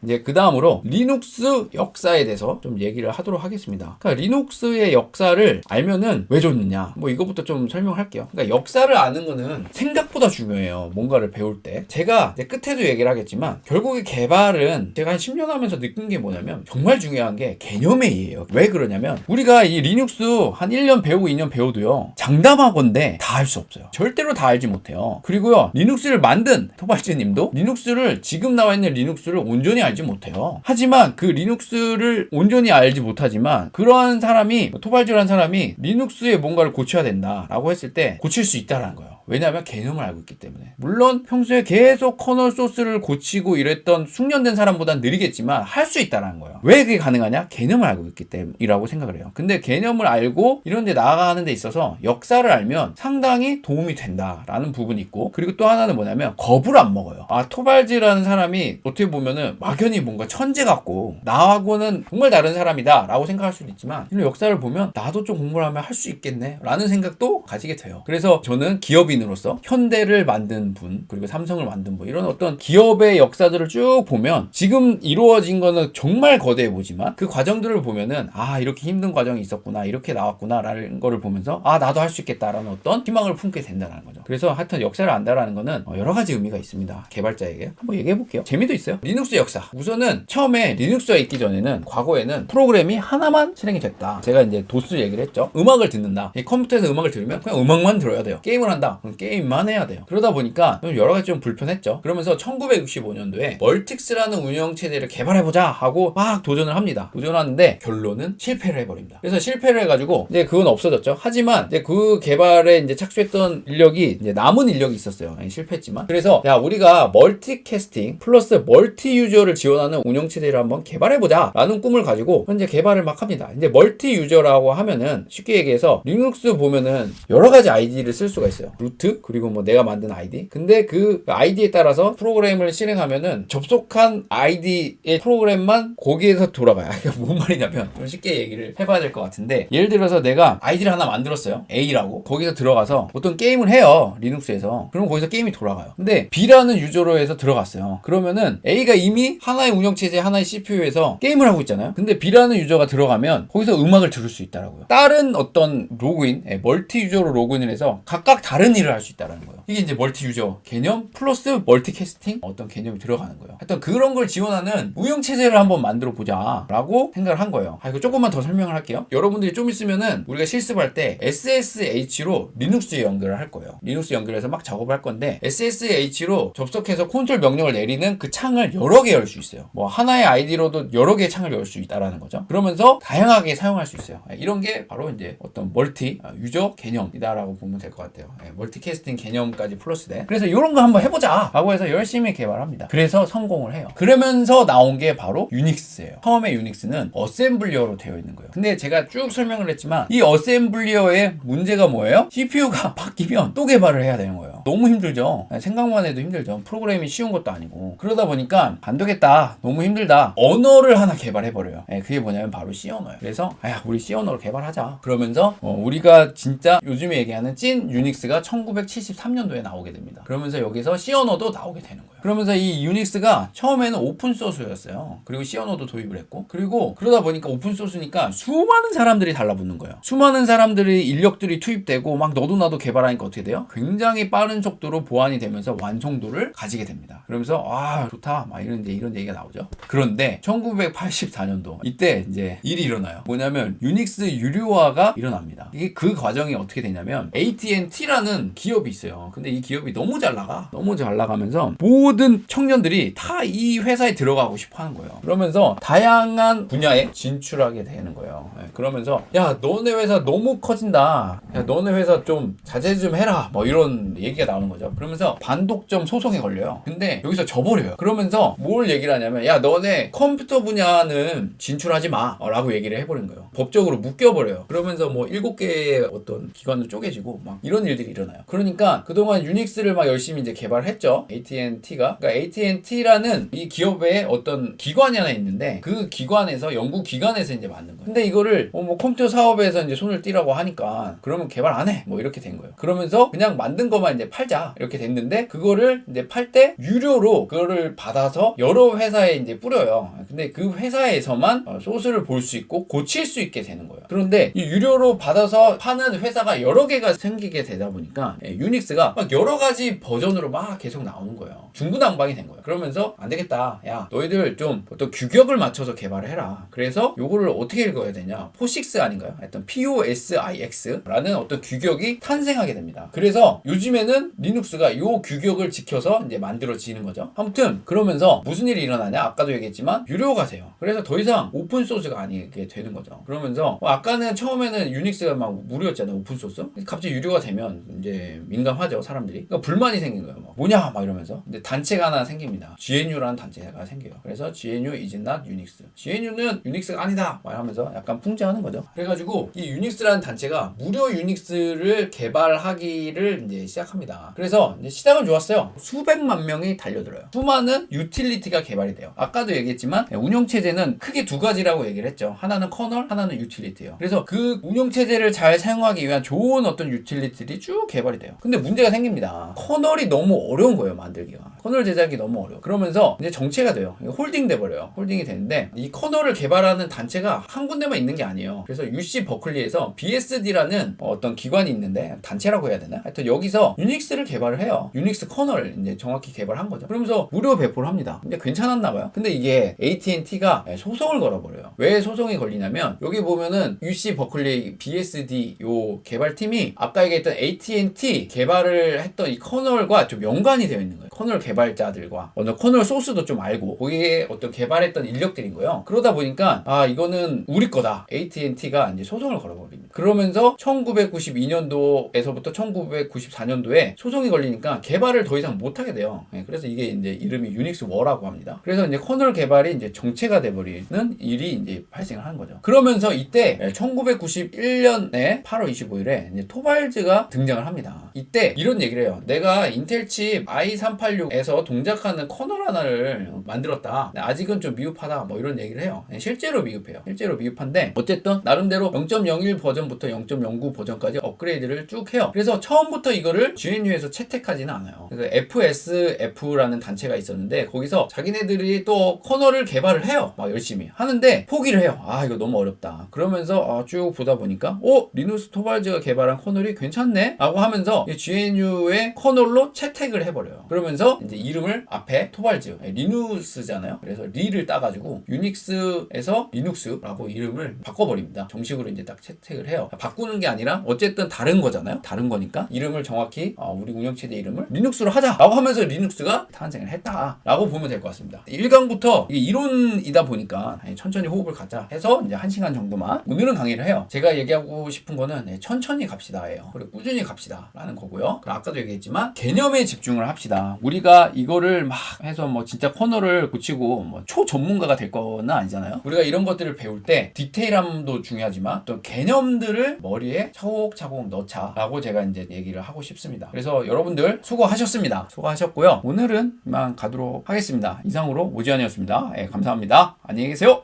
이제 그 다음으로 리눅스 역사에 대해서 좀 얘기를 하도록 하겠습니다. 그러니까 리눅스의 역사를 알면은 왜 좋느냐, 뭐 이거부터 좀 설명할게요. 그러니까 역사를 아는 거는 생각보다 중요해요. 뭔가를 배울 때. 제가 이제 끝에도 얘기를 하겠지만 결국에 개발은 제가 한 10년 하면서 느낀 게 뭐냐면 정말 중요한 게 개념의 이해예요. 왜 그러냐면 우리가 이 리눅스 한 1년 배우고 2년 배워도요, 장담하건대 다 알 수 없어요. 절대로 다 알지 못해요. 그리고요, 리눅스를 만든 토발즈님도 리눅스를, 지금 나와 있는 리눅스를 온전히 알지 못해요. 하지만 그 리눅스를 온전히 알지 못하지만 그러한 사람이, 토발즈라는 사람이 리눅스에 뭔가를 고쳐야 된다라고 했을 때 고칠 수 있다라는 거예요. 왜냐하면 개념을 알고 있기 때문에. 물론 평소에 계속 커널 소스를 고치고 이랬던 숙련된 사람보다는 느리겠지만 할 수 있다라는 거예요. 왜 그게 가능하냐? 개념을 알고 있기 때문이라고 생각을 해요. 근데 개념을 알고 이런 데 나아가는 데 있어서 역사를 알면 상당히 도움이 된다라는 부분이 있고, 그리고 또 하나는 뭐냐면 겁을 안 먹어요. 아, 토발즈라는 사람이 어떻게 보면은 막연히 뭔가 천재 같고 나하고는 정말 다른 사람이다 라고 생각할 수도 있지만, 이런 역사를 보면 나도 좀 공부를 하면 할 수 있겠네 라는 생각도 가지게 돼요. 그래서 저는 기업인으로서 현대를 만든 분, 그리고 삼성을 만든 분, 이런 어떤 기업의 역사들을 쭉 보면 지금 이루어진 거는 정말 거대해 보지만 그 과정들을 보면은 아, 이렇게 힘든 과정이 있었구나, 이렇게 나왔구나 라는 거를 보면서 아, 나도 할 수 있겠다라는 어떤 희망을 품게 된다는 거죠. 그래서 하여튼 역사를 안다라는 거는 여러 가지 의미가 있습니다. 개발자에게 한번 얘기해 볼게요. 재미도 있어요. 리눅스 역사. 우선은 처음에 리눅스가 있기 전에는, 과거에는 프로그램이 하나만 실행이 됐다. 제가 이제 도스 얘기를 했죠. 음악을 듣는다. 이 컴퓨터에서 음악을 들으면 그냥 음악만 들어야 돼요. 게임을 한다. 그럼 게임만 해야 돼요. 그러다 보니까 여러 가지 좀 불편했죠. 그러면서 1965년도에 멀틱스라는 운영체제를 개발해보자 하고 막 도전을 합니다. 도전하는데 결론은 실패를 해버립니다. 그래서 실패를 해가지고 이제 그건 없어졌죠. 하지만 이제 그 개발에 이제 착수했던 인력이, 이제 남은 인력이 있었어요. 실패했지만. 그래서 야, 우리가 멀티캐스팅 플러스 멀티 유저를 지원하는 운영체제를 한번 개발해보자 라는 꿈을 가지고 현재 개발을 막 합니다. 이제 멀티 유저라고 하면은 쉽게 얘기해서 리눅스 보면은 여러 가지 아이디를 쓸 수가 있어요. 루트, 그리고 뭐 내가 만든 아이디. 근데 그 아이디에 따라서 프로그램을 실행하면은 접속한 아이디의 프로그램만 거기에서 돌아가요. 이게 뭔 말이냐면 좀 쉽게 얘기를 해봐야 될 것 같은데, 예를 들어서 내가 아이디를 하나 만들었어요. A라고. 거기서 들어가서 어떤 게임을 해요. 리눅스에서. 그럼 거기서 게임이 돌아가요. 근데 B라는 유저로 해서 들어갔어요. 그러면은 A가 이미 하나의 운영체제, 하나의 CPU에서 게임을 하고 있잖아요. 근데 B라는 유저가 들어가면 거기서 음악을 들을 수 있다라고요. 다른 어떤 로그인, 멀티 유저로 로그인을 해서 각각 다른 일을 할 수 있다라는 거예요. 이게 이제 멀티 유저 개념 플러스 멀티캐스팅 어떤 개념이 들어가는 거예요. 하여튼 그런 걸 지원하는 운영체제를 한번 만들어 보자 라고 생각을 한 거예요. 이거 조금만 더 설명을 할게요. 여러분들이 좀 있으면은 우리가 실습할 때 SSH로 리눅스에 연결을 할 거예요. 리눅스 연결해서 막 작업을 할 건데, SSH로 접속해서 컨트롤 명령을 내리는 그 창을 여러 개 열 수 있어요. 뭐 하나의 아이디로도 여러 개의 창을 열 수 있다라는 거죠. 그러면서 다양하게 사용할 수 있어요. 이런 게 바로 이제 어떤 멀티 유저 개념이다라고 보면 될 것 같아요. 멀티캐스팅 개념까지 플러스돼. 그래서 이런 거 한번 해보자 라고 해서 열심히 개발합니다. 그래서 성공을 해요. 그러면서 나온 게 바로 유닉스예요. 처음에 유닉스는 어셈블리어로 되어 있는 거예요. 근데 제가 쭉 설명을 했지만 이 어셈블리어의 문제가 뭐예요? CPU가 바뀌면 또 개발을 해야 되는 거예요. 너무 힘들죠. 생각만 해도 힘들죠. 프로그램이 쉬운 것도 아니고. 그러다 보니까 안 되겠다, 너무 힘들다, 언어를 하나 개발해버려요. 그게 뭐냐면 바로 C 언어예요. 그래서 우리 C 언어를 개발하자. 그러면서 우리가 진짜 요즘에 얘기하는 찐 유닉스가 1973년도에 나오게 됩니다. 그러면서 여기서 C 언어도 나오게 되는 거예요. 그러면서 이 유닉스가 처음에는 오픈소스였어요. 그리고 C 언어도 도입을 했고, 그리고 그러다 보니까 오픈소스니까 수많은 사람들이 달라붙는 거예요. 수많은 사람들이, 인력들이 투입되고 막 너도 나도 개발하니까 어떻게 돼요? 굉장히 빠른 속도로 보완이 되면서 완성도를 가지게 됩니다. 그러면서 아, 좋다 막 이런 얘기가 나오죠. 그런데 1984년도 이때 이제 일이 일어나요. 뭐냐면 유닉스 유료화가 일어납니다. 이게 그 과정이 어떻게 되냐면, AT&T라는 기업이 있어요. 근데 이 기업이 너무 잘 나가면서 모든 청년들이 다 이 회사에 들어가고 싶어 하는 거예요. 그러면서 다양한 분야에 진출하게 되는 거예요. 그러면서 야, 너네 회사 너무 커진다, 야, 너네 회사 좀 자제 좀 해라, 뭐 이런 얘기가 나오는 거죠. 그러면서 반독점 소송에 걸려요. 근데 여기서 져버려요. 그러면서 뭘 얘기를 하냐면, 야, 너네 컴퓨터 분야는 진출하지 마 라고 얘기를 해버린 거예요. 법적으로 묶여버려요. 그러면서 뭐 7개의 어떤 기관으로 쪼개지고 막 이런 일들이 일어나요. 없잖아요. 그러니까 그동안 유닉스를 막 열심히 이제 개발했죠. AT&T가. 그러니까 AT&T라는 이 기업의 어떤 기관이 하나 있는데 그 기관에서 연구 기관에서 이제 만든 거예요. 근데 이거를 뭐 컴퓨터 사업에서 이제 손을 떼라고 하니까 그러면 개발 안 해. 뭐 이렇게 된 거예요. 그러면서 그냥 만든 것만 이제 팔자 이렇게 됐는데 그거를 이제 팔 때 유료로 그거를 받아서 여러 회사에 이제 뿌려요. 근데 그 회사에서만 소스를 볼 수 있고 고칠 수 있게 되는 거예요. 그런데 이 유료로 받아서 파는 회사가 여러 개가 생기게 되다 보니까 유닉스가 막 여러 가지 버전으로 막 계속 나오는 거예요. 중구난방이 된 거예요. 그러면서 안 되겠다. 야, 너희들 좀 어떤 규격을 맞춰서 개발을 해라. 그래서 요거를 어떻게 읽어야 되냐? 포식스 아닌가요? 하여튼 POSIX라는 어떤 규격이 탄생하게 됩니다. 그래서 요즘에는 리눅스가 요 규격을 지켜서 이제 만들어지는 거죠. 아무튼 그러면서 무슨 일이 일어나냐? 아까도 얘기했지만 유료가 돼요. 그래서 더 이상 오픈 소스가 아니게 되는 거죠. 그러면서 아까는 처음에는 유닉스가 막 무료였잖아요. 오픈 소스. 갑자기 유료가 되면 이제 민감하죠, 사람들이. 그러니까 불만이 생긴 거예요. 막 뭐냐? 막 이러면서. 근데 단체가 하나 생깁니다. GNU라는 단체가 생겨요. 그래서 GNU is not Unix. GNU는 유닉스가 아니다. 막 하면서 약간 풍자하는 거죠. 그래가지고 이 유닉스라는 단체가 무료 유닉스를 개발하기를 이제 시작합니다. 그래서 이제 시작은 좋았어요. 수백만 명이 달려들어요. 수많은 유틸리티가 개발이 돼요. 아까도 얘기했지만 운영체제는 크게 두 가지라고 얘기를 했죠. 하나는 커널, 하나는 유틸리티예요. 그래서 그 운영체제를 잘 사용하기 위한 좋은 어떤 유틸리티들이 쭉 개발이 돼요. 근데 문제가 생깁니다. 커널이 너무 어려운 거예요, 만들기가. 커널 제작이 너무 어려워. 그러면서 이제 정체가 돼요. 홀딩 돼버려요. 홀딩이 되는데 이 커널을 개발하는 단체가 한 군데만 있는 게 아니에요. 그래서 UC 버클리에서 BSD라는 어떤 기관이 있는데 단체라고 해야 되나? 하여튼 여기서 유닉스를 개발을 해요. 유닉스 커널을 이제 정확히 개발한 거죠. 그러면서 무료 배포를 합니다. 근데 괜찮았나 봐요. 근데 이게 AT&T가 소송을 걸어버려요. 왜 소송이 걸리냐면 여기 보면은 UC 버클리 BSD 요 개발팀이 아까 얘기했던 AT&T 개발을 했던 이 커널과 좀 연관이 되어 있는 거예요. 커널 개발자들과 어느 커널 소스도 좀 알고 거기에 어떤 개발했던 인력들인 거예요. 그러다 보니까 아 이거는 우리 거다. AT&T가 이제 소송을 걸어버립니다. 그러면서 1992년도에서부터 1994년도에 소송이 걸리니까 개발을 더 이상 못하게 돼요. 그래서 이게 이제 이름이 유닉스 워라고 합니다. 그래서 이제 커널 개발이 이제 정체가 돼버리는 일이 이제 발생을 한 거죠. 그러면서 이때 1991년에 8월 25일에 이제 토발즈가 등장을 합니다. 이때 이런 얘기를 해요. 내가 인텔 칩 i386에서 동작하는 커널 하나를 만들었다. 아직은 좀 미흡하다. 뭐 이런 얘기를 해요. 실제로 미흡해요. 실제로 미흡한데 어쨌든 나름대로 0.01 버전부터 0.09 버전까지 업그레이드를 쭉 해요. 그래서 처음부터 이거를 GNU에서 채택하지는 않아요. 그래서 FSF라는 단체가 있었는데 거기서 자기네들이 또 커널을 개발을 해요. 막 열심히 하는데 포기를 해요. 아 이거 너무 어렵다. 그러면서 쭉 보다 보니까 리누스 토발즈가 개발한 커널이 괜찮네 라고 하면서 GNU의 커널로 채택을 해버려요. 그러면서 이제 이름을 앞에 토발즈 리누스잖아요. 그래서 리를 따가지고 유닉스에서 리눅스라고 이름을 바꿔버립니다. 정식으로 이제 딱 채택을 해요. 바꾸는 게 아니라 어쨌든 다른 거잖아요. 다른 거니까 이름을 정확히 우리 운영체제 이름을 리눅스로 하자라고 하면서 리눅스가 탄생을 했다라고 보면 될 것 같습니다. 1강부터 이게 이론이다 보니까 천천히 호흡을 갖자 해서 이제 1시간 정도만 오늘은 강의를 해요. 제가 얘기하고 싶은 거는 천천히 갑시다예요. 그리고 꾸준히 갑시다 라는 거고요. 아까도 얘기했지만 개념에 집중을 합시다. 우리가 이거를 막 해서 뭐 진짜 커널을 고치고 뭐 초전문가가 될 건 아니잖아요. 우리가 이런 것들을 배울 때 디테일함도 중요하지만 또 개념들을 머리에 차곡차곡 넣자라고 제가 이제 얘기를 하고 싶습니다. 그래서 여러분들 수고하셨습니다. 수고하셨고요. 오늘은 이만 가도록 하겠습니다. 이상으로 오지환이었습니다. 감사합니다. 안녕히 계세요.